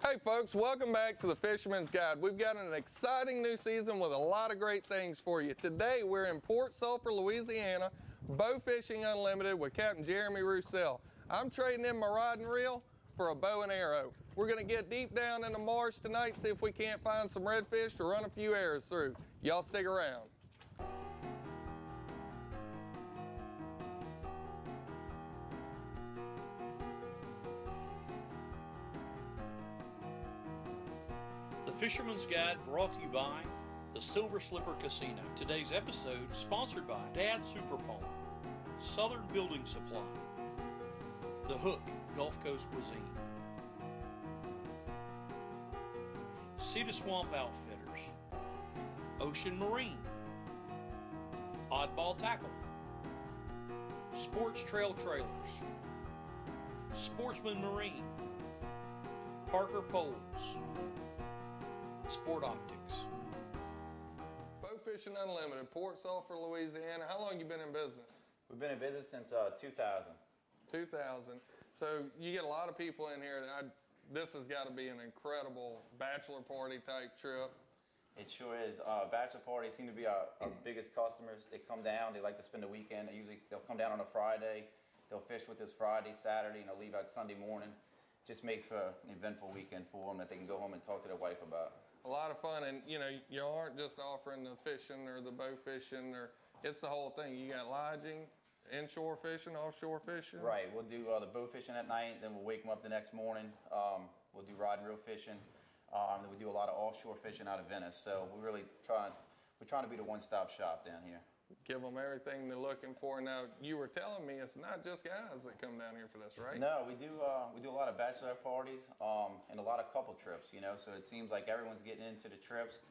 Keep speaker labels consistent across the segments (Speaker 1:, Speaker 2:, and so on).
Speaker 1: Hey folks, welcome back to the Fisherman's Guide. We've got an exciting new season with a lot of great things for you. Today we're in Port Sulfur, Louisiana, bow fishing unlimited with Captain Jeremy Roussel. I'm trading in my rod and reel for a bow and arrow. We're gonna get deep down in the marsh tonight, see if we can't find some redfish to run a few arrows through. Y'all stick around.
Speaker 2: The Fisherman's Guide brought to you by the Silver Slipper Casino. Today's episode sponsored by Dad Super Pond, Southern Building Supply, The Hook Gulf Coast Cuisine, Cedar Swamp Outfitters, Ocean Marine, Oddball Tackle, Sports Trail Trailers, Sportsman Marine, Parker Poles, Sport Optics.
Speaker 1: Bow Fishing Unlimited, Port Sulphur, Louisiana. How long you been in business?
Speaker 3: We've been in business since 2000.
Speaker 1: 2000. So you get a lot of people in here. This has got to be an incredible bachelor party type trip.
Speaker 3: It sure is. Bachelor parties seem to be our biggest customers. They come down. They like to spend the weekend. They'll come down on a Friday. They'll fish with us Friday, Saturday, and they'll leave out Sunday morning. Just makes for an eventful weekend for them that they can go home and talk to their wife about.
Speaker 1: A lot of fun, and you know, you aren't just offering the fishing or the bow fishing, or it's the whole thing. You got lodging, inshore fishing, offshore fishing.
Speaker 3: Right. We'll do the bow fishing at night. Then we'll wake them up the next morning. We'll do rod and reel fishing. Then we do a lot of offshore fishing out of Venice. So we're trying to be the one-stop shop down here.
Speaker 1: Give them everything they're looking for. Now, you were telling me it's not just guys that come down here for this, right?
Speaker 3: No, we do a lot of bachelor parties and a lot of couple trips, you know, so it seems like everyone's getting into the trips.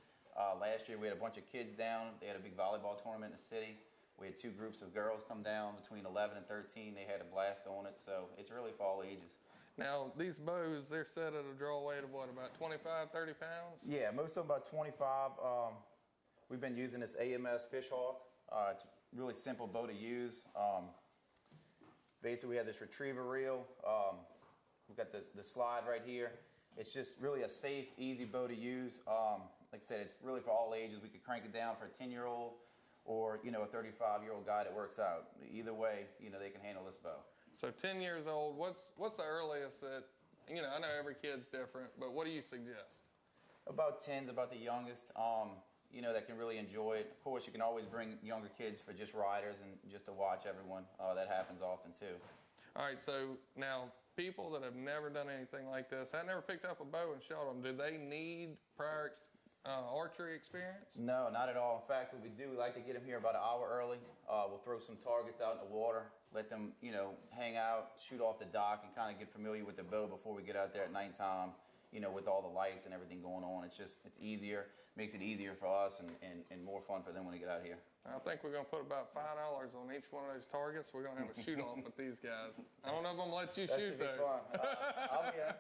Speaker 3: Last year we had a bunch of kids down. They had a big volleyball tournament in the city. We had two groups of girls come down between 11 and 13. They had a blast on it, so it's really for all ages.
Speaker 1: Now, these bows, they're set at a draw weight of what, about 25, 30 pounds?
Speaker 3: Yeah, most of them about 25. We've been using this AMS Fish Hawk. It's a really simple bow to use. Basically, we have this retriever reel. We've got the slide right here. It's just really a safe, easy bow to use. Like I said, it's really for all ages. We could crank it down for a 10-year-old or, you know, a 35-year-old guy that works out. Either way, you know, they can handle this bow.
Speaker 1: So 10 years old, what's the earliest that, you know, I know every kid's different, but what do you suggest?
Speaker 3: About 10's about the youngest. You know, that can really enjoy it. Of course, you can always bring younger kids for just riders and just to watch everyone. That happens often too.
Speaker 1: All right, so now people that have never done anything like this, I never picked up a bow and shot them. Do they need prior archery experience?
Speaker 3: No, not at all. In fact, what we do, we like to get them here about an hour early. We'll throw some targets out in the water, let them, you know, hang out, shoot off the dock, and kind of get familiar with the bow before we get out there at nighttime. You know, with all the lights and everything going on, it's easier, makes it easier for us and more fun for them when they get out here.
Speaker 1: I think we're going to put about $5 on each one of those targets. We're going to have a shoot-off with these guys. I don't know if I'm going to let you shoot, though.
Speaker 3: I'll be here.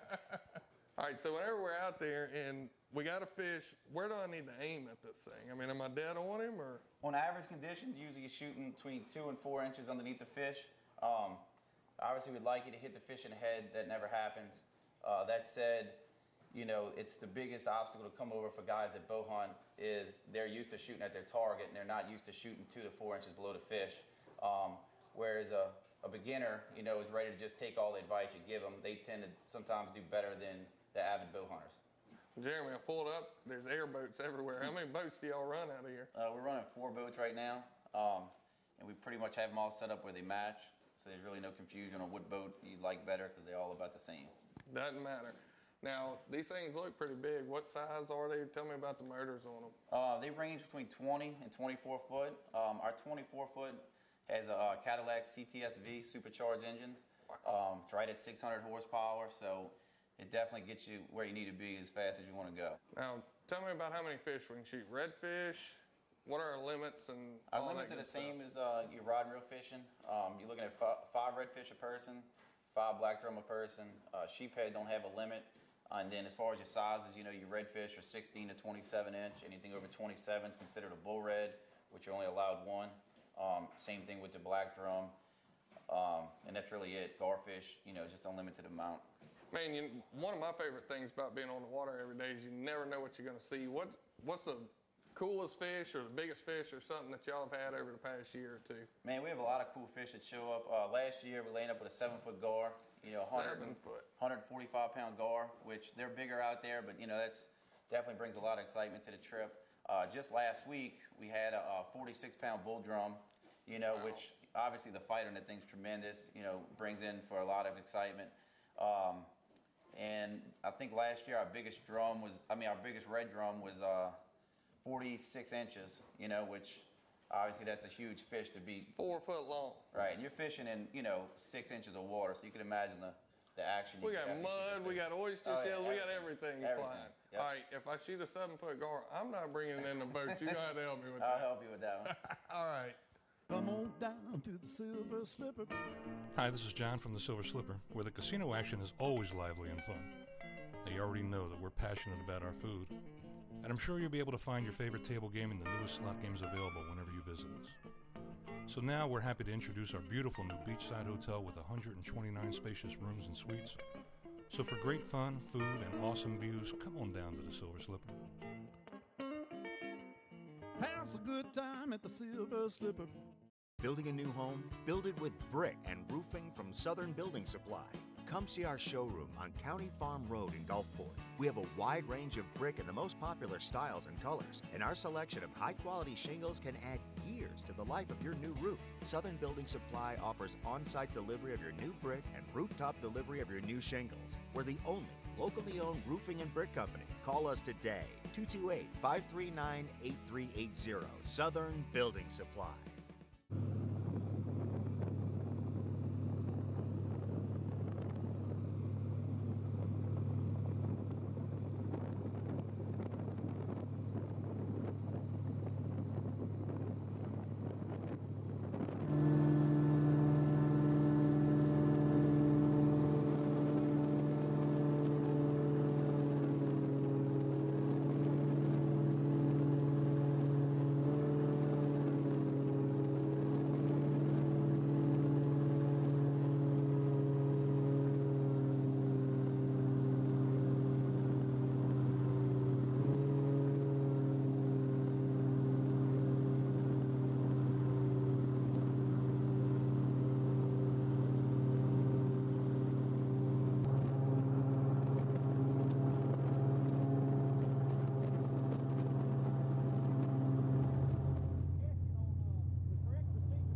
Speaker 1: All right, so whenever we're out there and we got a fish, where do I need to aim at this thing? I mean, am I dead on him, or? On
Speaker 3: average conditions, usually you're shooting between 2 and 4 inches underneath the fish. Obviously, we'd like you to hit the fish in the head. That never happens. That said, you know, it's the biggest obstacle to come over for guys that bow hunt is they're used to shooting at their target and they're not used to shooting 2 to 4 inches below the fish. Whereas a beginner, you know, is ready to just take all the advice you give them. They tend to sometimes do better than the avid bow hunters.
Speaker 1: Jeremy, I pulled up. There's airboats everywhere. How many boats do y'all run out of here?
Speaker 3: We're running 4 boats right now, and we pretty much have them all set up where they match. So there's really no confusion on what boat you like better because they're all about the same.
Speaker 1: Doesn't matter. Now, these things look pretty big. What size are they? Tell me about the motors on them.
Speaker 3: They range between 20 and 24 foot. Our 24 foot has a Cadillac CTS-V supercharged engine.
Speaker 1: Wow.
Speaker 3: It's right at 600 horsepower, so it definitely gets you where you need to be as fast as you want to go.
Speaker 1: Now, tell me about how many fish we can shoot. Redfish, what are our limits? And
Speaker 3: our limits are the same as your rod and reel fishing. You're looking at 5 redfish a person, 5 black drum a person. Sheephead don't have a limit. And then as far as your sizes, you know, your redfish are 16 to 27 inch. Anything over 27 is considered a bull red, which you're only allowed 1. Same thing with the black drum. And that's really it. Garfish, you know, just unlimited amount.
Speaker 1: Man, one of my favorite things about being on the water every day is you never know what you're going to see. What's the coolest fish or the biggest fish or something that y'all have had over the past year or two?
Speaker 3: Man, we have a lot of cool fish that show up. Last year, we landed up with a 7-foot gar.
Speaker 1: 7-foot.
Speaker 3: 145-pound gar, which they're bigger out there, but that's definitely brings a lot of excitement to the trip. Just last week, we had a 46-pound bull drum,
Speaker 1: Wow.
Speaker 3: which obviously the fight on that thing's tremendous, brings in for a lot of excitement. And I think last year our biggest red drum was 46 inches, which obviously that's a huge fish to be
Speaker 1: 4 foot long.
Speaker 3: Right, and you're fishing in, 6 inches of water, so you can imagine the action.
Speaker 1: We got mud, we got oyster shells, we got everything flying.
Speaker 3: Yep.
Speaker 1: All right, if I shoot a 7-foot gar, I'm not bringing it in the boat. You're going to have to help me with that.
Speaker 3: I'll help you with that one.
Speaker 1: All right.
Speaker 4: Come on down to the Silver Slipper.
Speaker 5: Hi, this is John from the Silver Slipper, where the casino action is always lively and fun. Now, you already know that we're passionate about our food, and I'm sure you'll be able to find your favorite table game and the newest slot games available whenever you visit us. So now we're happy to introduce our beautiful new beachside hotel with 129 spacious rooms and suites. So for great fun, food, and awesome views, come on down to the Silver Slipper.
Speaker 4: Have a good time at the Silver Slipper.
Speaker 6: Building a new home? Build it with brick and roofing from Southern Building Supply. Come see our showroom on County Farm Road in Gulfport. We have a wide range of brick in the most popular styles and colors, and our selection of high-quality shingles can add years to the life of your new roof. Southern Building Supply offers on-site delivery of your new brick and rooftop delivery of your new shingles. We're the only locally owned roofing and brick company. Call us today, 228-539-8380. Southern Building Supply.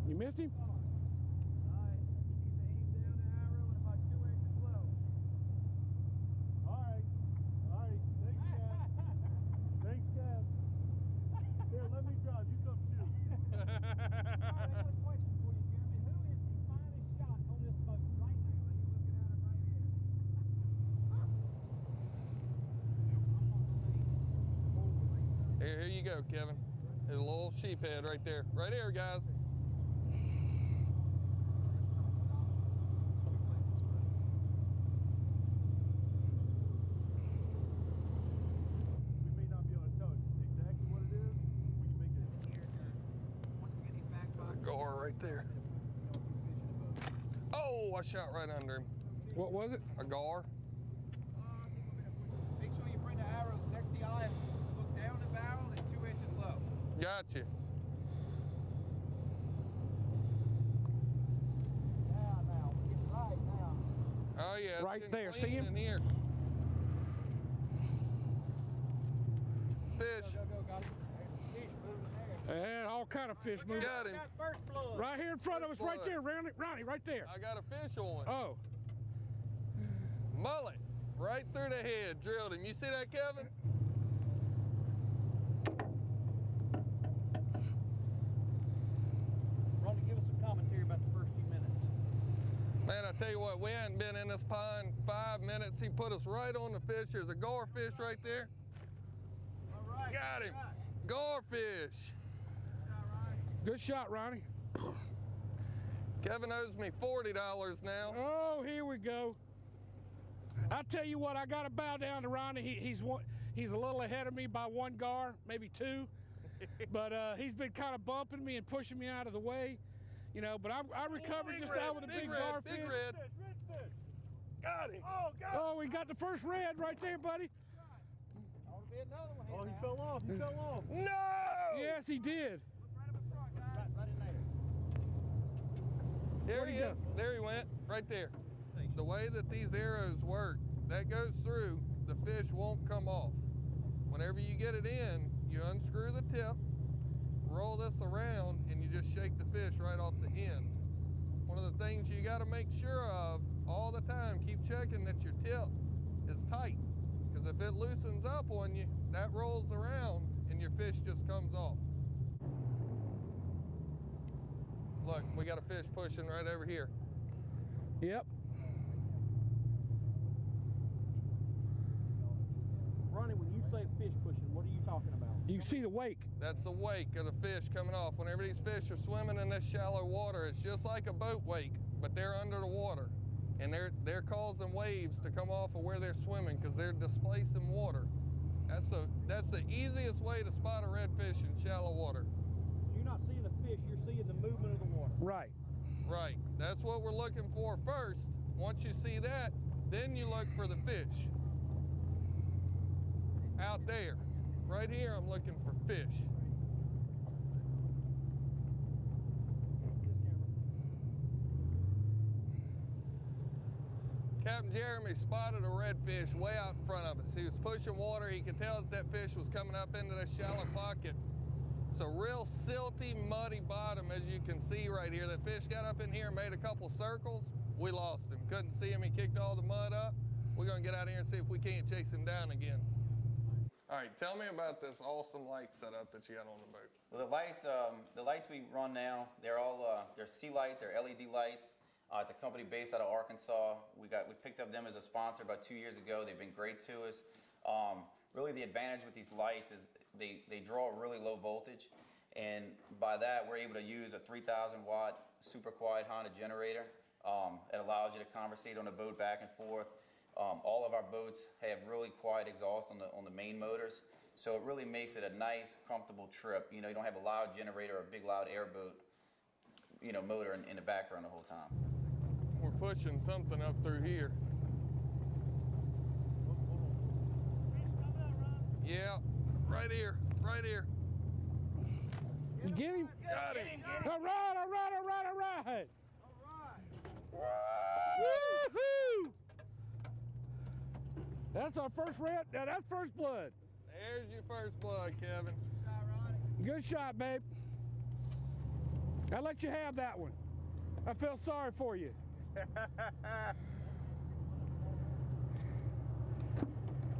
Speaker 4: You missed him? Thanks, Kev. Here, let me drive. You come shoot.
Speaker 1: Here you go, Kevin. There's a little sheephead right there. Right here, guys.
Speaker 4: We may not be able to tell exactly what it is. We can make it.
Speaker 1: A gar right there. Oh, I shot right under him.
Speaker 4: What was it?
Speaker 1: A gar.
Speaker 7: Make sure you bring the arrow next to the eye and look down the barrel and 2 inches low.
Speaker 1: Gotcha.
Speaker 7: Now, get right now.
Speaker 1: Oh yeah. it's
Speaker 4: Right
Speaker 1: getting
Speaker 4: there,
Speaker 1: clean
Speaker 4: see him?
Speaker 1: in here. Fish.
Speaker 7: Go, got him. Fish moving there.
Speaker 4: And all kind of fish moving.
Speaker 1: Got him.
Speaker 7: Got first blood.
Speaker 4: Right here in front of us, right
Speaker 1: Blood.
Speaker 4: there, Ronnie, right there.
Speaker 1: I got a fish on.
Speaker 4: Oh,
Speaker 1: Mullet. Right through the head. Drilled him. You see that, Kevin?
Speaker 7: Ronnie, give us some commentary about the first few minutes.
Speaker 1: Man, I tell you what, we hadn't been in this pond 5 minutes. He put us right on the fish. There's a gar fish right there.
Speaker 7: All right.
Speaker 1: Got him.
Speaker 7: All right.
Speaker 1: Gar fish.
Speaker 4: good shot, Ronnie.
Speaker 1: Kevin owes me $40 now.
Speaker 4: Oh, here we go. I tell you what, I got to bow down to Ronnie. He's a little ahead of me by 1 gar, maybe 2. But he's been kind of bumping me and pushing me out of the way, But I recovered
Speaker 1: Big
Speaker 4: just
Speaker 1: red,
Speaker 4: now with a big gar
Speaker 1: big
Speaker 4: fish.
Speaker 1: red.
Speaker 4: Got him. Oh, got him. Oh, we got the first red right there, buddy.
Speaker 7: Ought to be another one here.
Speaker 8: Oh, he fell off. He fell off.
Speaker 4: No! Yes, he did.
Speaker 7: Look right up in front, guys.
Speaker 8: Right in there.
Speaker 1: There he is. There he went, right there. The way that these arrows work, that goes through, the fish won't come off. Whenever you get it in, you unscrew the tip, roll this around, and you just shake the fish right off the end. One of the things you got to make sure of all the time, keep checking that your tip is tight. Because if it loosens up on you, that rolls around and your fish just comes off. Look, we got a fish pushing right over here.
Speaker 4: Yep.
Speaker 8: Ronnie, when you say fish pushing, what are you talking about?
Speaker 4: You can see the wake.
Speaker 1: That's the wake of the fish coming off. Whenever these fish are swimming in this shallow water, it's just like a boat wake, but they're under the water. And they're causing waves to come off of where they're swimming because they're displacing water. That's the easiest way to spot a redfish in shallow water.
Speaker 8: So you're not seeing the fish, you're seeing the movement of the water.
Speaker 4: Right.
Speaker 1: Right. That's what we're looking for first. Once you see that, then you look for the fish. Out there. Right here, I'm looking for fish. Captain Jeremy spotted a redfish way out in front of us. He was pushing water. He could tell that fish was coming up into this shallow pocket. It's a real silty, muddy bottom, as you can see right here. That fish got up in here and made a couple circles. We lost him. Couldn't see him. He kicked all the mud up. We're going to get out here and see if we can't chase him down again. All right, tell me about this awesome light setup that you got on the boat.
Speaker 3: Well, the lights we run now, they're all they're sea light, they're LED lights. It's a company based out of Arkansas. We picked up them as a sponsor about 2 years ago. They've been great to us. Really, the advantage with these lights is they draw a really low voltage, and by that we're able to use a 3,000 watt super quiet Honda generator. It allows you to conversate on the boat back and forth. All of our boats have really quiet exhaust on the main motors, so it really makes it a nice, comfortable trip. You know, you don't have a loud generator or a big loud airboat, you know, motor in the background the whole time.
Speaker 1: We're pushing something up through here. Yeah, right here, right here.
Speaker 4: You get him?
Speaker 1: Got him.
Speaker 4: All right, all right, all right, all right.
Speaker 7: All right.
Speaker 4: Woohoo! That's our first red. Now that's first blood.
Speaker 1: There's your first blood, Kevin.
Speaker 4: Good shot, babe. I'll let you have that one. I feel sorry for you.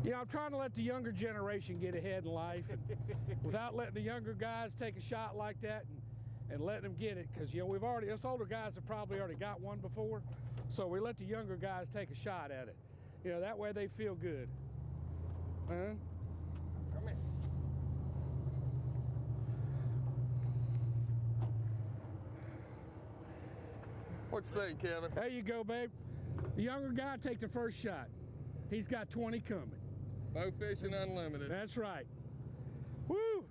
Speaker 4: You know, I'm trying to let the younger generation get ahead in life and without letting the younger guys take a shot like that and letting them get it, because, you know, us older guys have probably already got one before, so we let the younger guys take a shot at it. You know, that way they feel good. Huh?
Speaker 1: Come here. What you think, Kevin?
Speaker 4: There you go, babe. The younger guy take the first shot. He's got 20 coming.
Speaker 1: Bow fishing unlimited.
Speaker 4: That's right. Woo!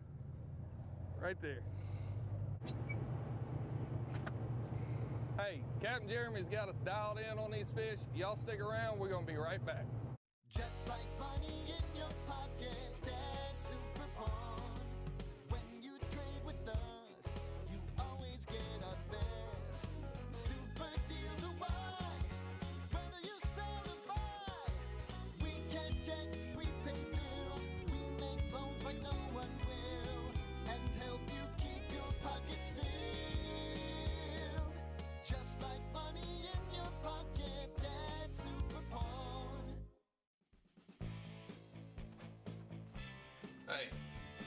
Speaker 1: Right there. Hey, Captain Jeremy's got us dialed in on these fish. Y'all stick around, we're gonna be right back.
Speaker 9: Just like money in your pocket, that's super fun. When you trade with us, you always get our best. Super deals are wide, whether you sell or buy. We cash checks, we pay bills, we make loans like no one will, and help you keep your pockets filled. Just like money in your pocket, that's super porn.
Speaker 1: Hey,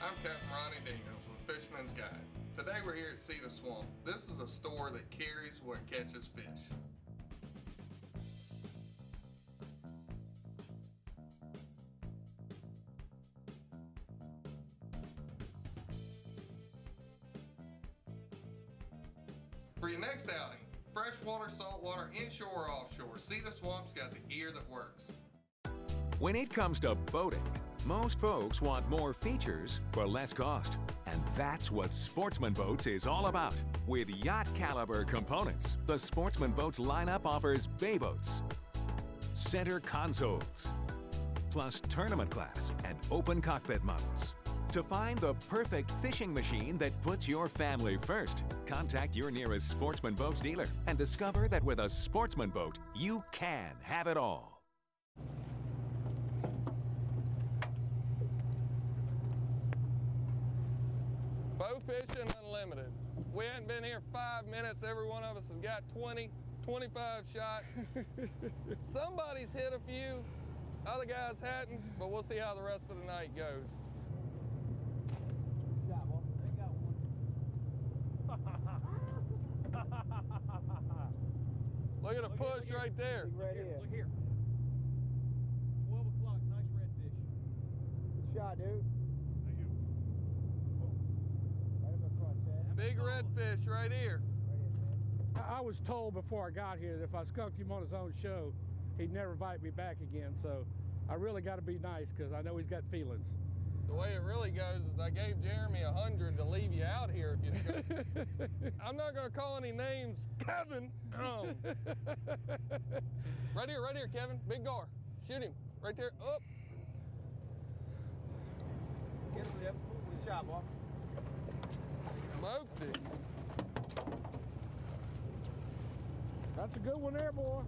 Speaker 1: I'm Captain Ronnie Daniels with Fisherman's Guide. Today we're here at Cedar Swamp. This is a store that carries what catches fish. For your next outing, freshwater, saltwater, inshore, or offshore, Cedar Swamp's got the gear that works.
Speaker 10: When it comes to boating, most folks want more features for less cost. And that's what Sportsman Boats is all about. With yacht caliber components, the Sportsman Boats lineup offers bay boats, center consoles, plus tournament class and open cockpit models. To find the perfect fishing machine that puts your family first, contact your nearest Sportsman Boats dealer and discover that with a Sportsman Boat, you can have it all.
Speaker 1: Bow fishing unlimited. We hadn't been here 5 minutes. Every one of us has got 20, 25 shots. Somebody's hit a few, other guys hadn't, but we'll see how the rest of the night goes. Look at the push right there.
Speaker 7: Right here.
Speaker 8: Look here. 12 o'clock, nice redfish.
Speaker 7: Good shot, dude.
Speaker 8: Thank you.
Speaker 7: Right in the front, Chad.
Speaker 1: Big redfish right here.
Speaker 7: Right here, man.
Speaker 4: I was told before I got here that if I skunked him on his own show, he'd never invite me back again. So I really got to be nice because I know he's got feelings.
Speaker 1: The way it really goes is I gave Jeremy 100 to leave you out here if you skunk. I'm not going to call any names. Kevin. Right here, Kevin. Big gar. Shoot him. Right there. Up.
Speaker 7: Get him, Jim. Good shot, boy.
Speaker 1: Smoked it.
Speaker 4: That's a good one there, boy.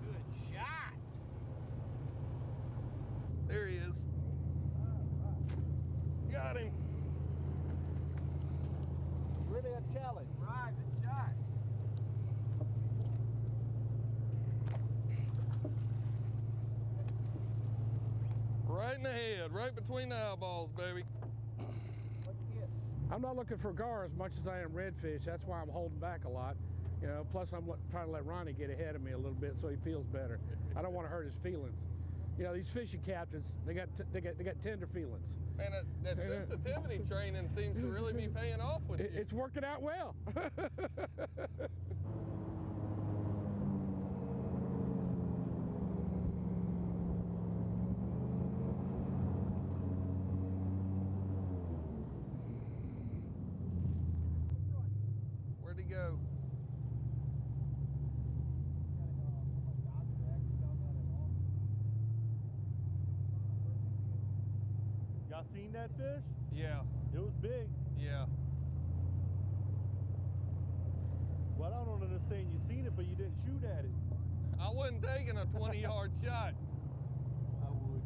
Speaker 8: Good shot.
Speaker 1: There he is. Got him.
Speaker 8: Really a challenge.
Speaker 7: Right, good shot.
Speaker 1: Right in the head, right between the eyeballs, baby.
Speaker 7: What'd you get?
Speaker 4: I'm not looking for gar as much as I am redfish. That's why I'm holding back a lot. You know, plus I'm trying to let Ronnie get ahead of me a little bit so he feels better. I don't want to hurt his feelings. You know, these fishing captains, they got tender feelings.
Speaker 1: Man, that sensitivity training seems to really be paying off with you.
Speaker 4: It's working out well.
Speaker 1: Where'd he go?
Speaker 8: Y'all seen that fish?
Speaker 1: Yeah,
Speaker 8: It was big.
Speaker 1: yeah.
Speaker 8: Well, I don't understand. You seen it, but you didn't shoot at it.
Speaker 1: I wasn't taking a 20-yard shot.
Speaker 8: I would.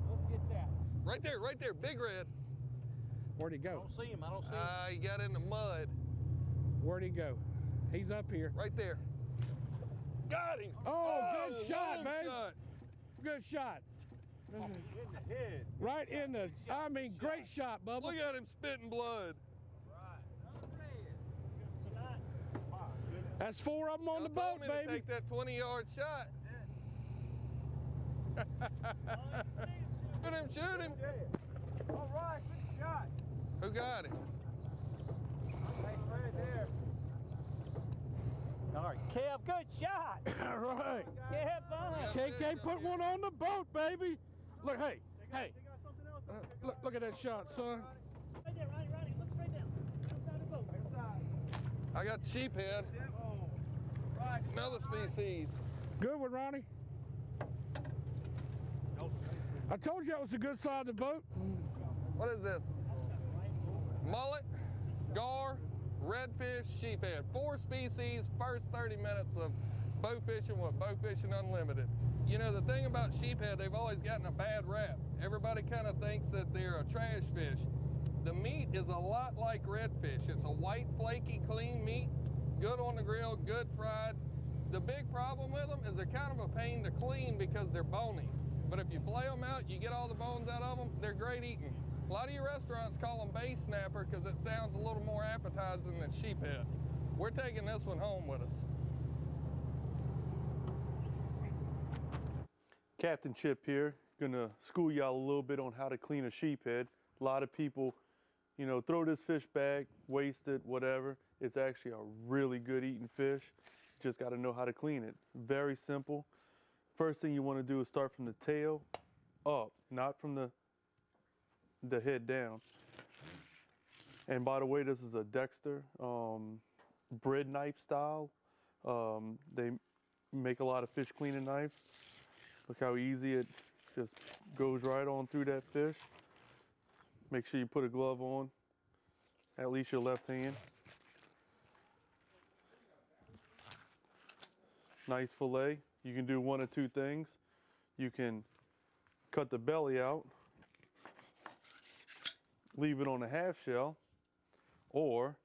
Speaker 8: Let's get that.
Speaker 1: Right there, big red.
Speaker 4: Where'd he
Speaker 8: I
Speaker 4: go?
Speaker 8: don't see him. I don't see him.
Speaker 1: He got in the mud.
Speaker 4: Where'd he go? He's up here.
Speaker 1: Right there. Got him.
Speaker 4: Oh, good shot,
Speaker 1: long
Speaker 4: man.
Speaker 1: shot.
Speaker 4: Good shot.
Speaker 8: In the head.
Speaker 4: Right in the, I mean, great shot, Bubba.
Speaker 1: Look at him spitting blood.
Speaker 4: That's 4 of them on the
Speaker 1: Y'all
Speaker 4: boat,
Speaker 1: told me to
Speaker 4: baby.
Speaker 1: take that 20-yard shot. Shoot him.
Speaker 7: All right, good shot.
Speaker 1: Who got him?
Speaker 7: Nice right there.
Speaker 8: All right, Kev, good shot.
Speaker 4: All right.
Speaker 8: Kev, fine.
Speaker 4: KK put one on the boat, baby. Look, hey.
Speaker 8: They got something else up there.
Speaker 4: Look at that shot, son.
Speaker 8: Right there, Ronnie, look straight down. Outside the boat.
Speaker 7: Inside.
Speaker 1: I got sheephead.
Speaker 7: Oh. Right.
Speaker 1: Another species.
Speaker 4: Good one, Ronnie. I told you that was a good side of the boat.
Speaker 1: What is this? Mullet, gar, redfish, sheephead. 4 species, first 30 minutes of bow fishing with Bow Fishing Unlimited. You know, the thing about sheephead, they've always gotten a bad rap. Everybody kind of thinks that they're a trash fish. The meat is a lot like redfish. It's a white, flaky, clean meat, good on the grill, good fried. The big problem with them is they're kind of a pain to clean because they're bony. But if you flay them out, you get all the bones out of them, they're great eating. A lot of your restaurants call them bay snapper because it sounds a little more appetizing than sheephead. We're taking this one home with us.
Speaker 11: Captain Chip here, gonna school y'all a little bit on how to clean a sheephead. A lot of people, you know, throw this fish back, waste it, whatever. It's actually a really good eating fish. Just gotta know how to clean it. Very simple. First thing you wanna do is start from the tail up, not from the head down. And by the way, this is a Dexter bread knife style. They make a lot of fish cleaning knives. Look how easy it just goes right on through that fish. Make sure you put a glove on, at least your left hand. Nice fillet. You can do one of two things. You can cut the belly out, leave it on a half shell, or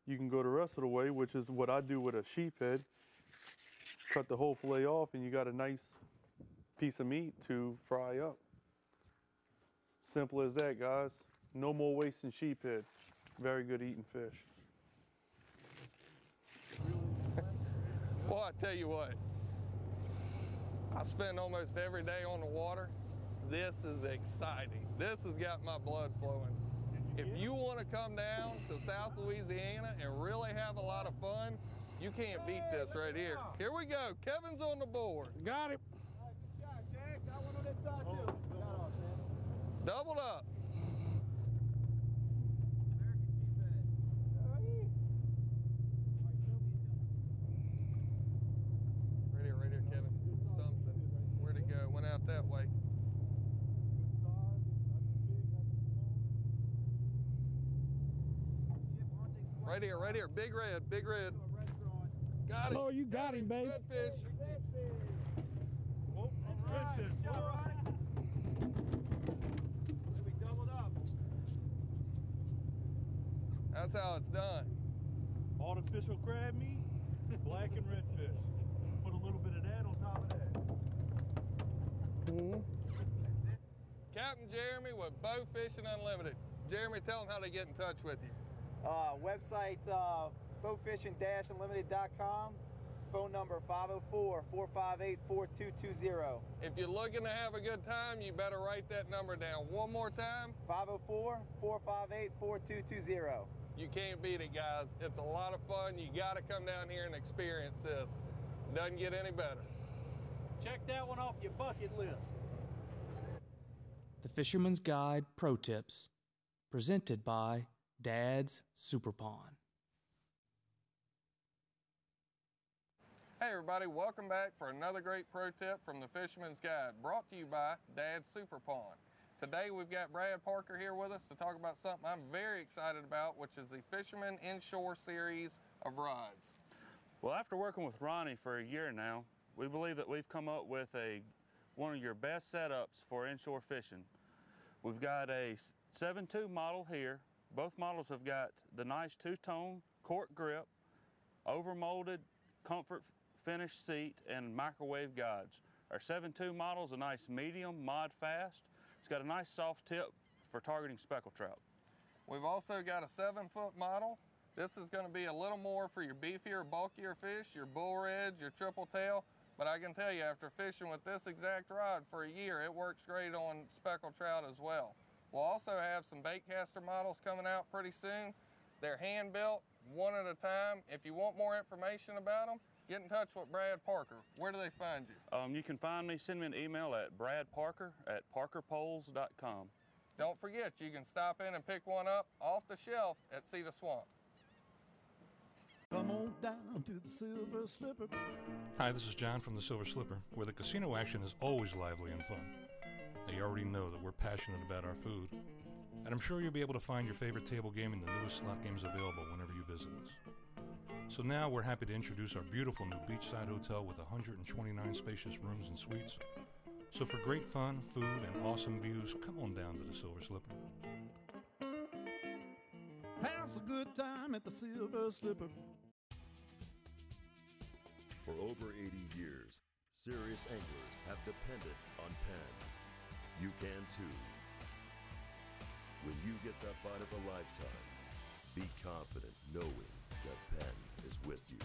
Speaker 11: you can go the rest of the way, which is what I do with a sheephead. Cut the whole fillet off and you got a nice piece of meat to fry up. Simple as that, guys. No more wasting sheephead. Very good eating fish.
Speaker 1: Well, I tell you what, I spend almost every day on the water. This is exciting. This has got my blood flowing. If you want to come down to South Louisiana and really have a lot of fun, you can't beat this right here. Here we go. Kevin's on the board.
Speaker 4: Got him.
Speaker 7: Good shot, Jack. Got one on this side, too. Got off, man.
Speaker 1: Doubled up. Right here, Kevin. Something. Where'd it go? Went out that way. Right here. Big red, big red. Got it.
Speaker 4: Oh, you got him, babe.
Speaker 1: Redfish.
Speaker 7: Oh, redfish. Good shot, Ronnie. We doubled up.
Speaker 1: That's how it's done.
Speaker 11: Artificial crab meat, black and redfish. Put a little bit of that on top of that.
Speaker 1: Captain Jeremy with Bow Fishing Unlimited. Jeremy, tell them how they get in touch with you.
Speaker 7: Website, bowfishing-unlimited.com. Phone number 504-458-4220.
Speaker 1: If you're looking to have a good time, you better write that number down. One more time.
Speaker 7: 504-458-4220.
Speaker 1: You can't beat it, guys. It's a lot of fun. You got to come down here and experience this. Doesn't get any better.
Speaker 8: Check that one off your bucket list.
Speaker 12: The Fisherman's Guide Pro Tips, presented by Dad's Super Pond.
Speaker 1: Hey everybody, welcome back for another great pro tip from the Fisherman's Guide, brought to you by Dad's Super Pond. Today we've got Brad Parker here with us to talk about something I'm very excited about, which is the Fisherman Inshore series of rods.
Speaker 13: Well, after working with Ronnie for a year now, we believe that we've come up with one of your best setups for inshore fishing. We've got a 7.2 model here. Both models have got the nice two-tone cork grip, overmolded comfort finish seat, and microwave guides. Our 7.2 model is a nice medium mod fast. It's got a nice soft tip for targeting speckled trout.
Speaker 1: We've also got a 7-foot model. This is going to be a little more for your beefier, bulkier fish, your bull reds, your triple tail. But I can tell you, after fishing with this exact rod for a year, it works great on speckled trout as well. We'll also have some bait caster models coming out pretty soon. They're hand built, one at a time. If you want more information about them, get in touch with Brad Parker. Where do they find you?
Speaker 13: You can find me, send me an email at bradparker@parkerpoles.com.
Speaker 1: Don't forget, you can stop in and pick one up off the shelf at Cedar Swamp.
Speaker 9: Come on down to the Silver Slipper.
Speaker 5: Hi, this is John from the Silver Slipper, where the casino action is always lively and fun. Now, you already know that we're passionate about our food, and I'm sure you'll be able to find your favorite table game in the newest slot games available whenever you visit us. So now we're happy to introduce our beautiful new beachside hotel with 129 spacious rooms and suites. So for great fun, food, and awesome views, come on down to the Silver Slipper.
Speaker 9: Have a good time at the Silver Slipper.
Speaker 14: For over 80 years, serious anglers have depended on Penn. You can too. When you get that bite of a lifetime, be confident knowing that Penn is with you.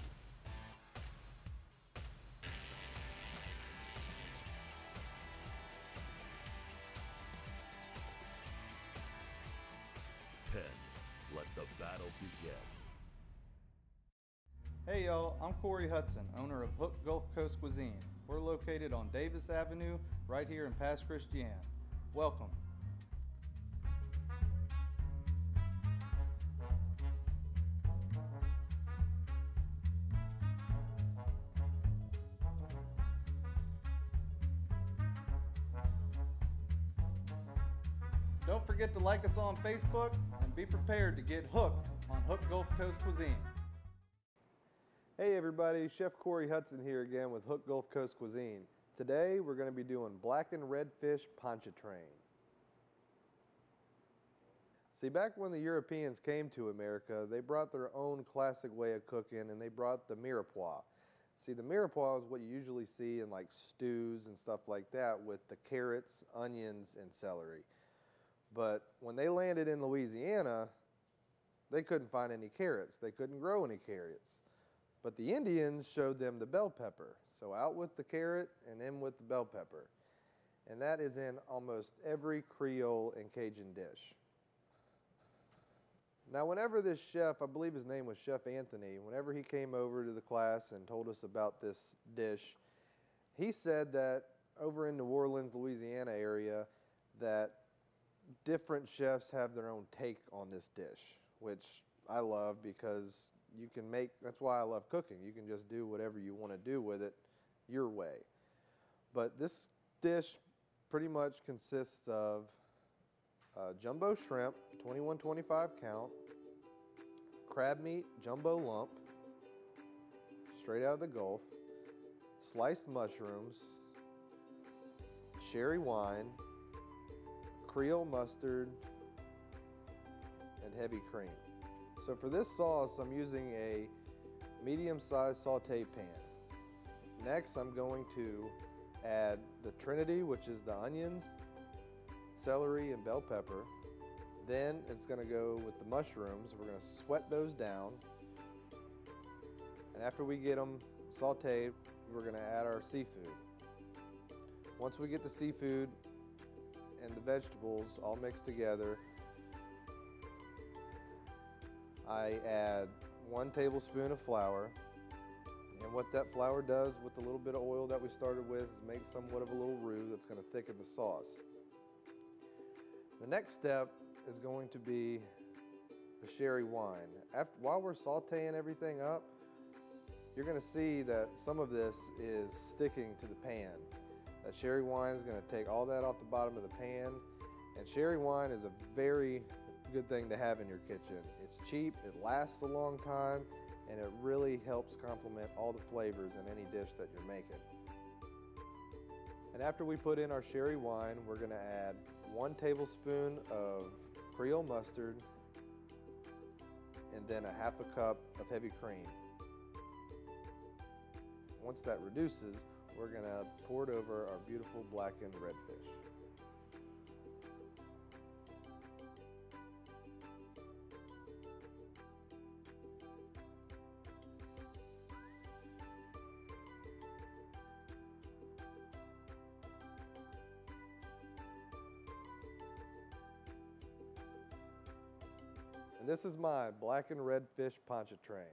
Speaker 14: Penn, let the battle begin.
Speaker 15: Hey y'all, I'm Corey Hudson, owner of Hook Gulf Coast Cuisine. We're located on Davis Avenue, right here in Pass Christian. Welcome. Don't forget to like us on Facebook and be prepared to get hooked on Hook Gulf Coast cuisine. Hey everybody, Chef Corey Hudson here again with Hook Gulf Coast Cuisine. Today we're going to be doing black and redfish pontchartrain. See, back when the Europeans came to America, they brought their own classic way of cooking, and they brought the mirepoix. See, the mirepoix is what you usually see in like stews and stuff like that with the carrots, onions, and celery. But when they landed in Louisiana, they couldn't find any carrots. They couldn't grow any carrots. But the Indians showed them the bell pepper. So out with the carrot and in with the bell pepper. And that is in almost every Creole and Cajun dish. Now, whenever this chef, I believe his name was Chef Anthony, whenever he came over to the class and told us about this dish, he said that over in New Orleans, Louisiana area, that different chefs have their own take on this dish, which I love because you can make, that's why I love cooking. You can just do whatever you want to do with it your way. But this dish pretty much consists of jumbo shrimp, 21-25 count, crab meat, jumbo lump, straight out of the Gulf, sliced mushrooms, sherry wine, Creole mustard, and heavy cream. So for this sauce, I'm using a medium-sized sauté pan. Next, I'm going to add the Trinity, which is the onions, celery, and bell pepper. Then it's going to go with the mushrooms. We're going to sweat those down. And after we get them sautéed, we're going to add our seafood. Once we get the seafood and the vegetables all mixed together, I add 1 tablespoon of flour. And what that flour does with the little bit of oil that we started with is make somewhat of a little roux that's going to thicken the sauce. The next step is going to be the sherry wine. While we're sauteing everything up, you're going to see that some of this is sticking to the pan. That sherry wine is going to take all that off the bottom of the pan, and sherry wine is a very good thing to have in your kitchen. It's cheap, it lasts a long time, and it really helps complement all the flavors in any dish that you're making. And after we put in our sherry wine, we're going to add 1 tablespoon of Creole mustard and then 1/2 cup of heavy cream. Once that reduces, we're going to pour it over our beautiful blackened redfish. And this is my black and red fish pontchartrain.